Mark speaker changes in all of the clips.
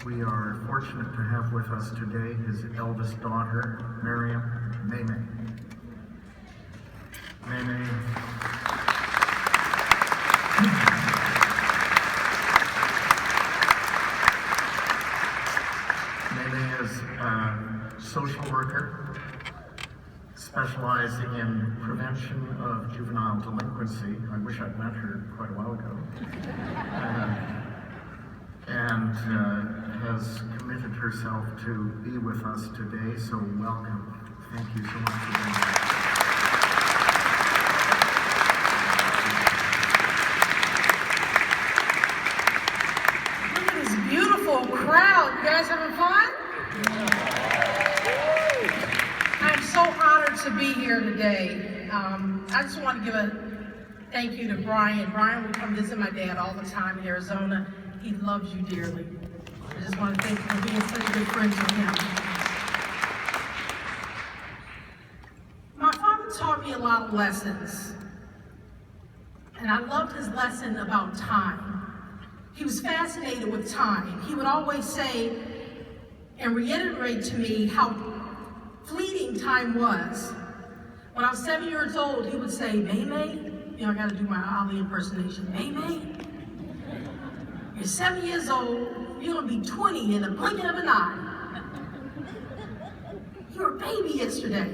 Speaker 1: We are fortunate to have with us today his eldest daughter, Maryum, Maymay. Maymay is a social worker specializing in prevention of juvenile delinquency. I wish I'd met her quite a while ago. And has committed herself to be with us today, so welcome. Thank you so much for being here.
Speaker 2: Look at this beautiful crowd. You guys having fun? I'm so honored to be here today. I just want to give a thank you to Brian. Brian will come visit my dad all the time in Arizona. He loves you dearly. I just want to thank you for being such a good friend to him. My father taught me a lot of lessons, and I loved his lesson about time. He was fascinated with time. He would always say and reiterate to me how fleeting time was. When I was 7 years old, he would say, Maymay, I got to do my Ali impersonation, Maymay, you're 7 years old, you're going to be 20 in the blinking of an eye. You were a baby yesterday.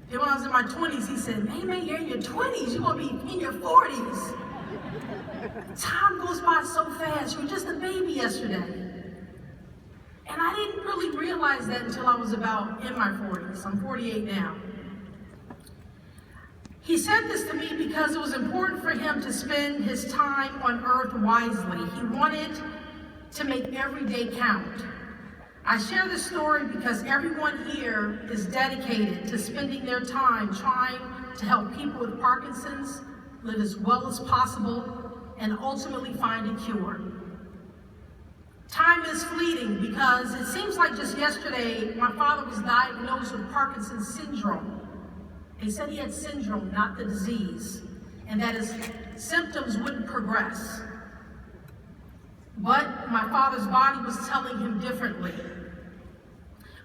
Speaker 2: Then when I was in my 20s, he said, Maymay, you're in your 20s, you're going to be in your 40s. Time goes by so fast, you were just a baby yesterday. And I didn't really realize that until I was about in my 40s. I'm 48 now. He said this to me because it was important for him to spend his time on earth wisely. He wanted to make every day count. I share this story because everyone here is dedicated to spending their time trying to help people with Parkinson's live as well as possible and ultimately find a cure. Time is fleeting because it seems like just yesterday my father was diagnosed with Parkinson's syndrome. They said he had syndrome, not the disease, and that his symptoms wouldn't progress. But my father's body was telling him differently.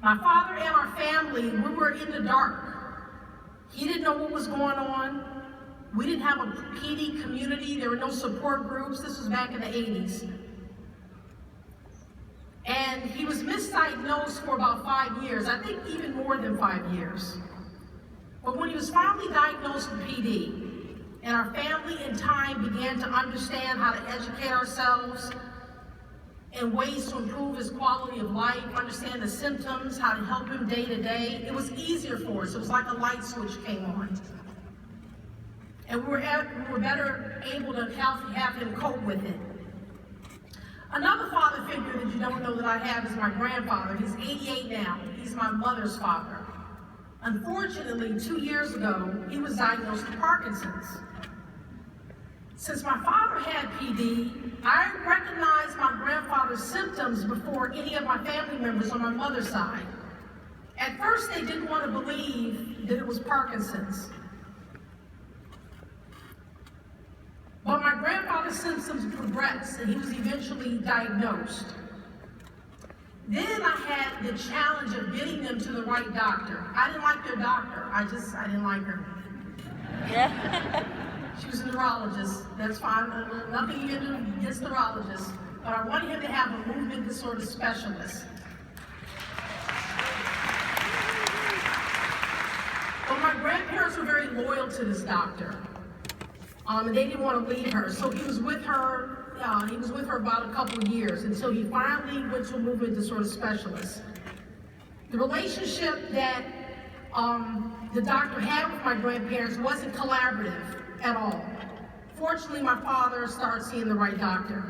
Speaker 2: My father and our family, we were in the dark. He didn't know what was going on. We didn't have a PD community. There were no support groups. This was back in the 80s. And he was misdiagnosed for about 5 years, I think even more than 5 years. But when he was finally diagnosed with PD, and our family in time began to understand how to educate ourselves and ways to improve his quality of life, understand the symptoms, how to help him day to day, it was easier for us. It was like a light switch came on. And we were better able to have him cope with it. Another father figure that you don't know that I have is my grandfather. He's 88 now. He's my mother's father. Unfortunately, 2 years ago, he was diagnosed with Parkinson's. Since my father had PD, I recognized my grandfather's symptoms before any of my family members on my mother's side. At first, they didn't want to believe that it was Parkinson's. But my grandfather's symptoms progressed, and he was eventually diagnosed. Then I had the challenge of getting them to the right doctor. I didn't like their doctor. I didn't like her. Yeah. She was a neurologist. That's fine. Nothing you can do against neurologists. But I wanted him to have a movement disorder specialist. But my grandparents were very loyal to this doctor. And they didn't want to leave her. So he was with her. He was with her about a couple of years until he finally went to a movement disorder specialist. The relationship that the doctor had with my grandparents wasn't collaborative at all. Fortunately, my father started seeing the right doctor.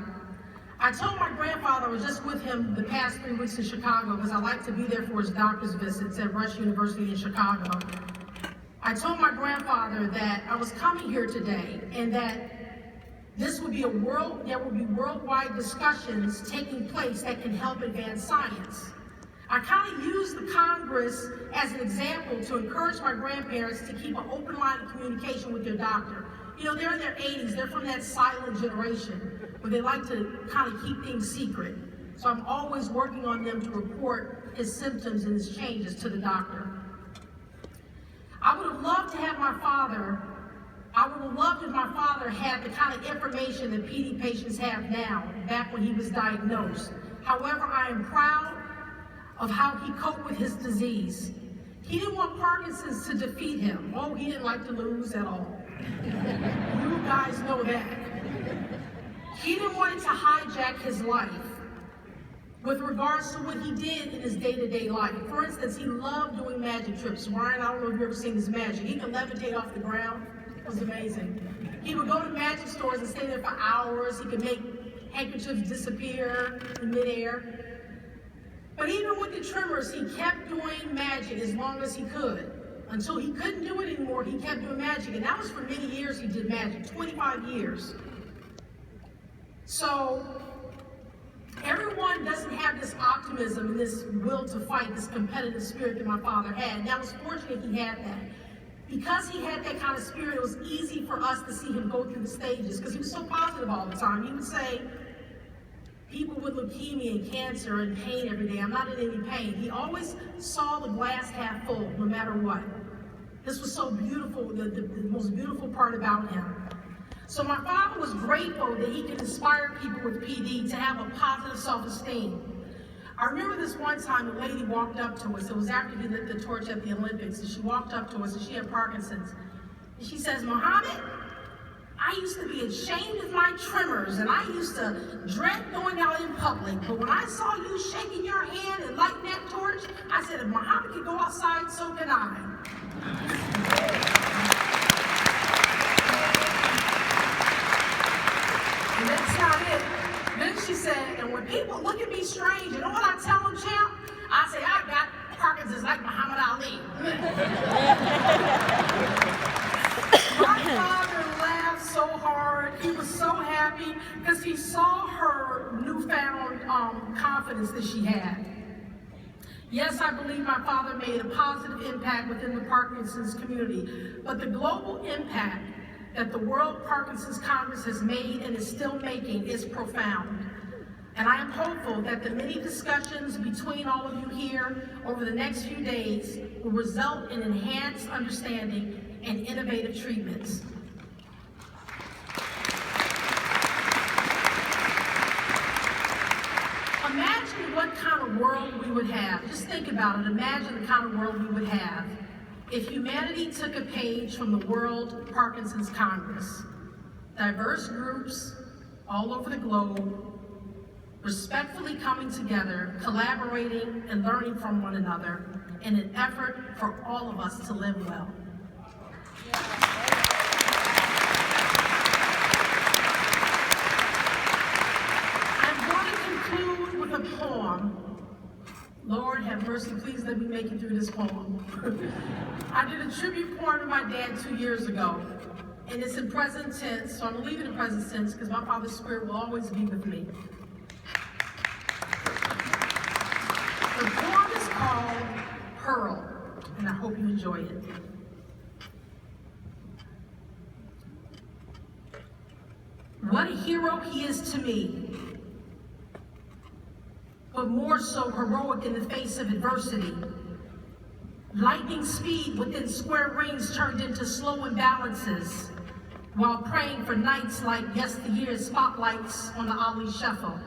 Speaker 2: I told my grandfather I was just with him the past 3 weeks in Chicago because I like to be there for his doctor's visits at Rush University in Chicago. I told my grandfather that I was coming here today and that there would be worldwide discussions taking place that can help advance science. I kind of used the Congress as an example to encourage my grandparents to keep an open line of communication with their doctor. They're in their 80s, they're from that silent generation where they like to kind of keep things secret. So I'm always working on them to report his symptoms and his changes to the doctor. I would have loved if my father had the kind of information that PD patients have now, back when he was diagnosed. However, I am proud of how he coped with his disease. He didn't want Parkinson's to defeat him. Oh, he didn't like to lose at all. You guys know that. He didn't want it to hijack his life with regards to what he did in his day-to-day life. For instance, he loved doing magic trips. Ryan, I don't know if you've ever seen his magic. He could levitate off the ground. It was amazing. He would go to magic stores and stay there for hours. He could make handkerchiefs disappear in midair. But even with the tremors, he kept doing magic as long as he could. Until he couldn't do it anymore, he kept doing magic. And that was for many years he did magic, 25 years. So everyone doesn't have this optimism and this will to fight, this competitive spirit that my father had. And I was fortunate he had that. Because he had that kind of spirit, it was easy for us to see him go through the stages, because he was so positive all the time. He would say, people with leukemia and cancer and pain every day, I'm not in any pain. He always saw the glass half full, no matter what. This was so beautiful, the most beautiful part about him. So my father was grateful that he could inspire people with PD to have a positive self-esteem. I remember this one time a lady walked up to us. It was after he lit the torch at the Olympics, and she walked up to us, and she had Parkinson's. And she says, Muhammad, I used to be ashamed of my tremors, and I used to dread going out in public. But when I saw you shaking your hand and lighting that torch, I said, if Muhammad could go outside, so can I. And that's not it. Then she said, and when people look at me strange, you know what I tell them, champ? I say, I got Parkinson's like Muhammad Ali. My father laughed so hard. He was so happy because he saw her newfound confidence that she had. Yes, I believe my father made a positive impact within the Parkinson's community, but the global impact that the World Parkinson's Congress has made and is still making is profound. And I am hopeful that the many discussions between all of you here over the next few days will result in enhanced understanding and innovative treatments. Imagine what kind of world we would have. Just think about it. Imagine the kind of world we would have if humanity took a page from the World Parkinson's Congress. Diverse groups all over the globe, respectfully coming together, collaborating and learning from one another in an effort for all of us to live well. I'm going to conclude with a poem. Lord have mercy, please let me make it through this poem. I did a tribute poem to my dad 2 years ago, and it's in present tense, so I'm going to leave it in present tense because my Father's Spirit will always be with me. The poem is called Pearl, and I hope you enjoy it. What a hero he is to me, but more so heroic in the face of adversity. Lightning speed within square rings turned into slow imbalances, while praying for nights like yesteryear's spotlights on the Ali Shuffle.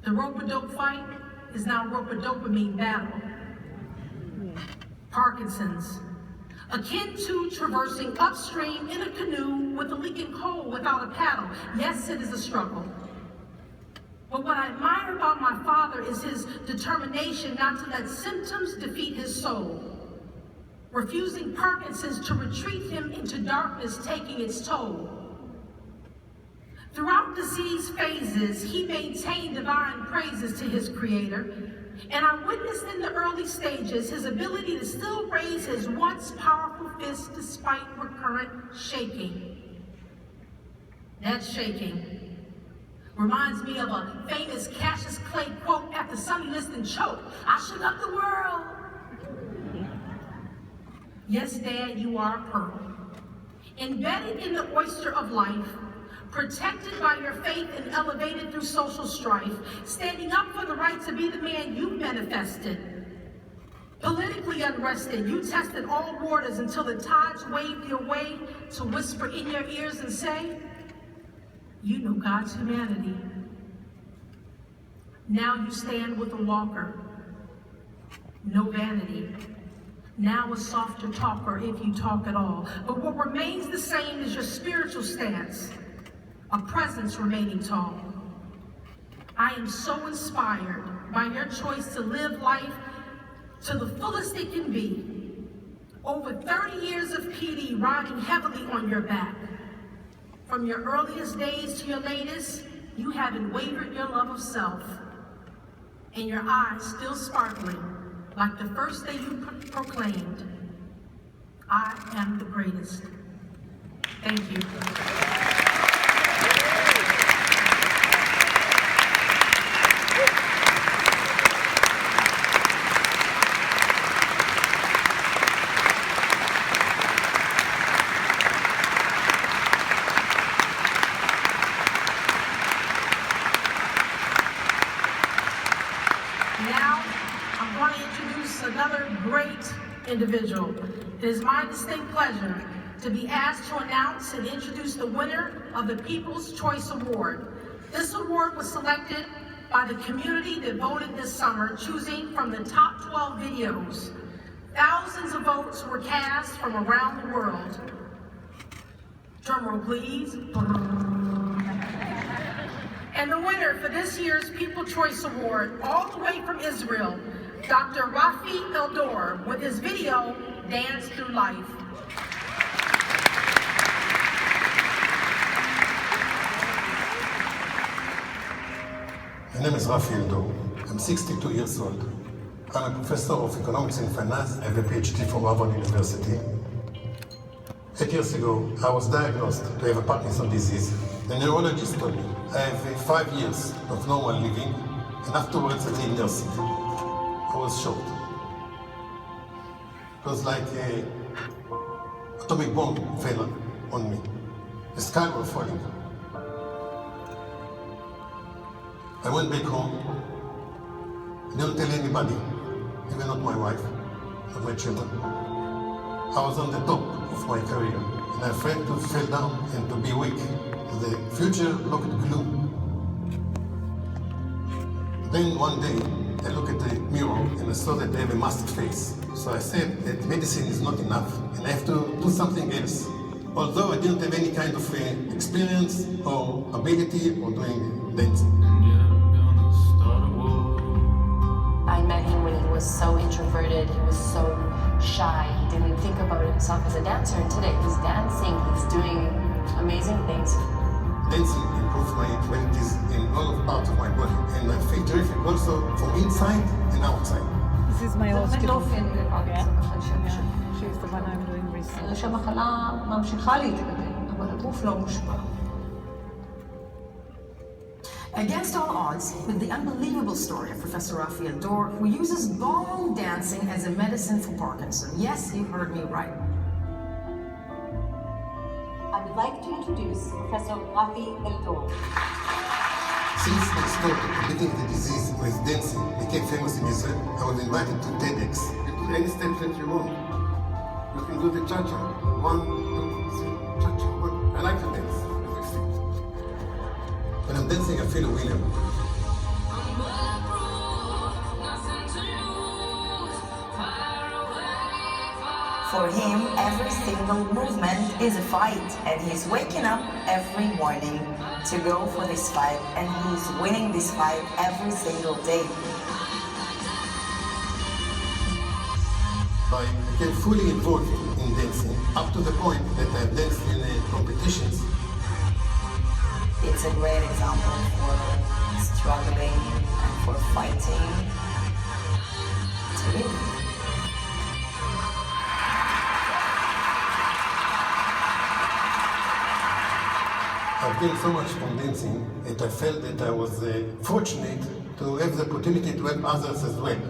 Speaker 2: The rope-a-dope fight is now rope-a-dopamine battle. Parkinson's, akin to traversing upstream in a canoe with a leaking coal without a paddle. Yes, it is a struggle. But what I admire about my father is his determination not to let symptoms defeat his soul, refusing Parkinson's to retreat him into darkness, taking its toll. Throughout disease phases, he maintained divine praises to his Creator, and I witnessed in the early stages his ability to still raise his once powerful fist despite recurrent shaking. That shaking reminds me of a famous Cassius Clay quote after Sonny Liston choked, "I shook up the world." Yes, Dad, you are a pearl. Embedded in the oyster of life, protected by your faith and elevated through social strife, standing up for the right to be the man you manifested. Politically unrested, you tested all waters until the tides waved your way to whisper in your ears and say, you know God's humanity. Now you stand with a walker, no vanity. Now a softer talker if you talk at all. But what remains the same is your spiritual stance, a presence remaining tall. I am so inspired by your choice to live life to the fullest it can be. Over 30 years of PD riding heavily on your back. From your earliest days to your latest, you haven't wavered your love of self. And your eyes still sparkling, like the first day you proclaimed, I am the greatest. Thank you. Now, I'm going to introduce another great individual. It is my distinct pleasure to be asked to announce and introduce the winner of the People's Choice Award. This award was selected by the community that voted this summer, choosing from the top 12 videos. Thousands of votes were cast from around the world. Drumroll, please. And the winner for this year's People's Choice Award, all the way from Israel, Dr. Rafi Eldor, with his video, Dance Through Life.
Speaker 3: My name is Rafi Eldor. I'm 62 years old. I'm a professor of economics and finance. I have a PhD from Harvard University. 8 years ago, I was diagnosed to have a Parkinson's disease. The neurologist told me I have 5 years of normal living, and afterwards I did nursing. I was shocked. It was like an atomic bomb fell on me. The sky was falling. I went back home. I didn't tell anybody, even not my wife, not my children. I was on the top of my career, and I'm afraid to fall down and to be weak. The future looked gloom. Then one day, I looked at the mirror and I saw that I have a masked face. So I said that medicine is not enough, and I have to do something else. Although I didn't have any kind of experience or ability or doing dancing.
Speaker 4: I met him when he was so introverted, he was so shy, he didn't think about himself as a dancer, and today he's dancing, he's doing amazing things.
Speaker 3: Dancing improves my abilities in all of parts of my body, and I feel terrific also from inside and outside.
Speaker 5: This is my hospital.
Speaker 6: Yeah.
Speaker 5: She's the one I'm doing research.
Speaker 6: שהמחלה ממשיכה להתקדם, אבל הגוף לא מושפע.
Speaker 7: Against all odds, with the unbelievable story of Professor Rafi Eldor, who uses ballroom dancing as a medicine for Parkinson. Yes, you heard me right.
Speaker 8: I would like to introduce Professor Rafi Eldor.
Speaker 3: Since my story of beating the disease with dancing became famous in Israel, I was invited to TEDx. You do any steps that you want. You can do the cha-cha. 1, 2, 3, cha-cha. I like to dance. When I'm dancing, I feel a winner.
Speaker 9: For him, every single movement is a fight, and he's waking up every morning to go for this fight, and he's winning this fight every single day.
Speaker 3: I became fully involved in dancing, up to the point that I've danced in competitions.
Speaker 9: It's a great example for struggling and for fighting to live.
Speaker 3: I've gained so much from dancing that I felt that I was fortunate to have the opportunity to help others as well.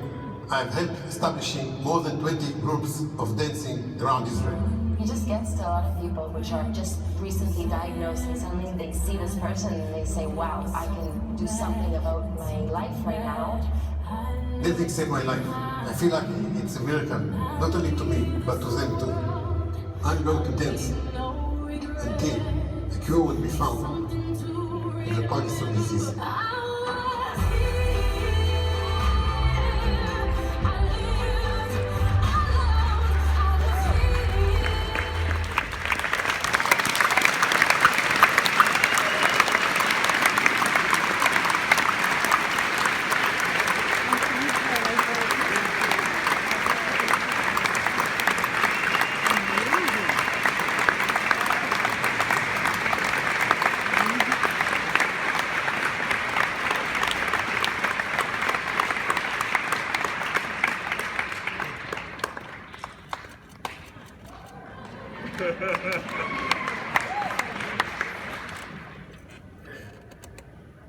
Speaker 3: I've helped establishing more than 20 groups of dancing around Israel.
Speaker 4: He just gets to a lot of people which are just recently diagnosed, and suddenly they see this person and they say, wow, I can do something about my life right now.
Speaker 3: Dancing saved my life. I feel like it's a miracle, not only to me, but to them too. I'm going to dance until a cure will be found in the Parkinson's disease.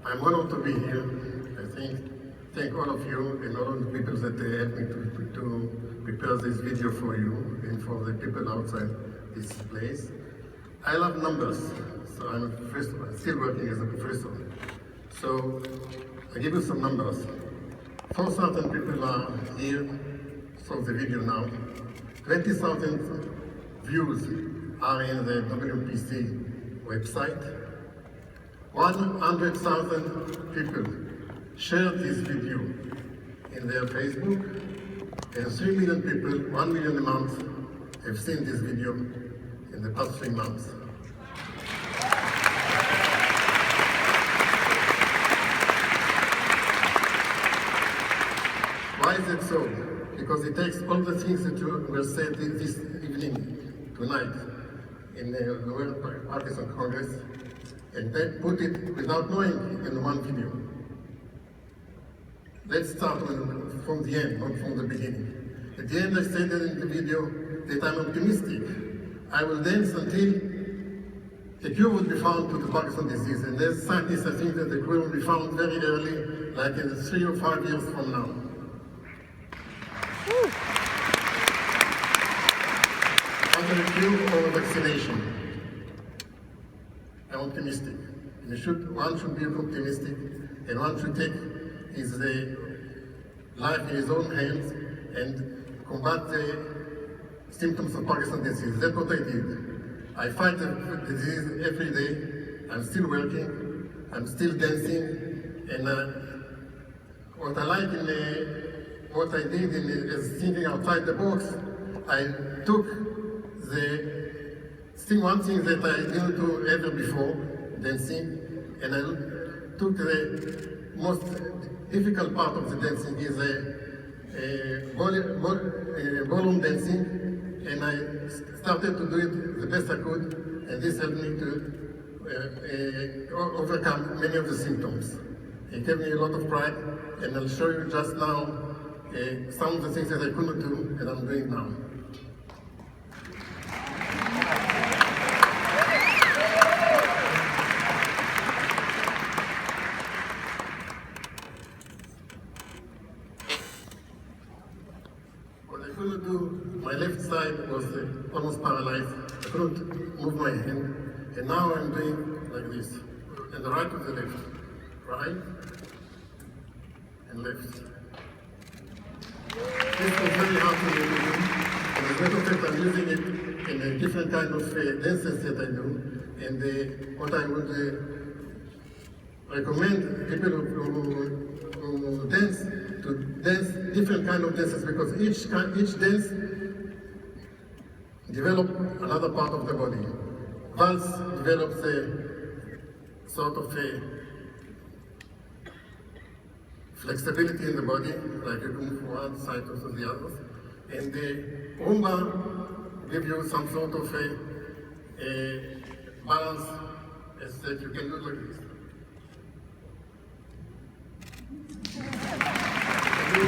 Speaker 3: I'm honored to be here. Thank all of you and all of the people that helped me to prepare this video for you and for the people outside this place. I love numbers, so I'm still working as a professor. So I give you some numbers. 4,000 people are here for the video now. 20,000 views are in the WPC website. 100,000 people shared this video in their Facebook, and 3 million people, 1 million a month, have seen this video in the past 3 months. Why is it so? Because it takes all the things that were said this evening, tonight, in the World Parkinson Congress, and then put it without knowing in one video. Let's start from the end, not from the beginning. At the end, I said in the video that I'm optimistic. I will dance until a cure will be found to the Parkinson's disease. And as scientists, I think that the cure will be found very early, like in 3 or 5 years from now. Either a cure or a vaccination. I'm optimistic. One should be optimistic, and one should take his life in his own hands and combat the symptoms of Parkinson's disease. That's what I did. I fight the disease every day. I'm still working. I'm still dancing. And what I like in what I did is thinking outside the box. I took one thing that I didn't do ever before, dancing, and I took the most difficult part of the dancing is ballroom dancing, and I started to do it the best I could, and this helped me to overcome many of the symptoms. It gave me a lot of pride, and I'll show you just now some of the things that I couldn't do, and I'm doing now. My left side was almost paralyzed. I couldn't move my hand, and now I'm doing like this. And the right to the left, right and left. This was very hard for me to do, and as a matter of fact, I'm using it in a different kind of dances that I do. And what I would recommend people who dance to dance different kind of dances, because each dance develop another part of the body. Valse develops a sort of a flexibility in the body, like you move from one side to the other. And the rumba gives you some sort of a balance, as that you can do like this.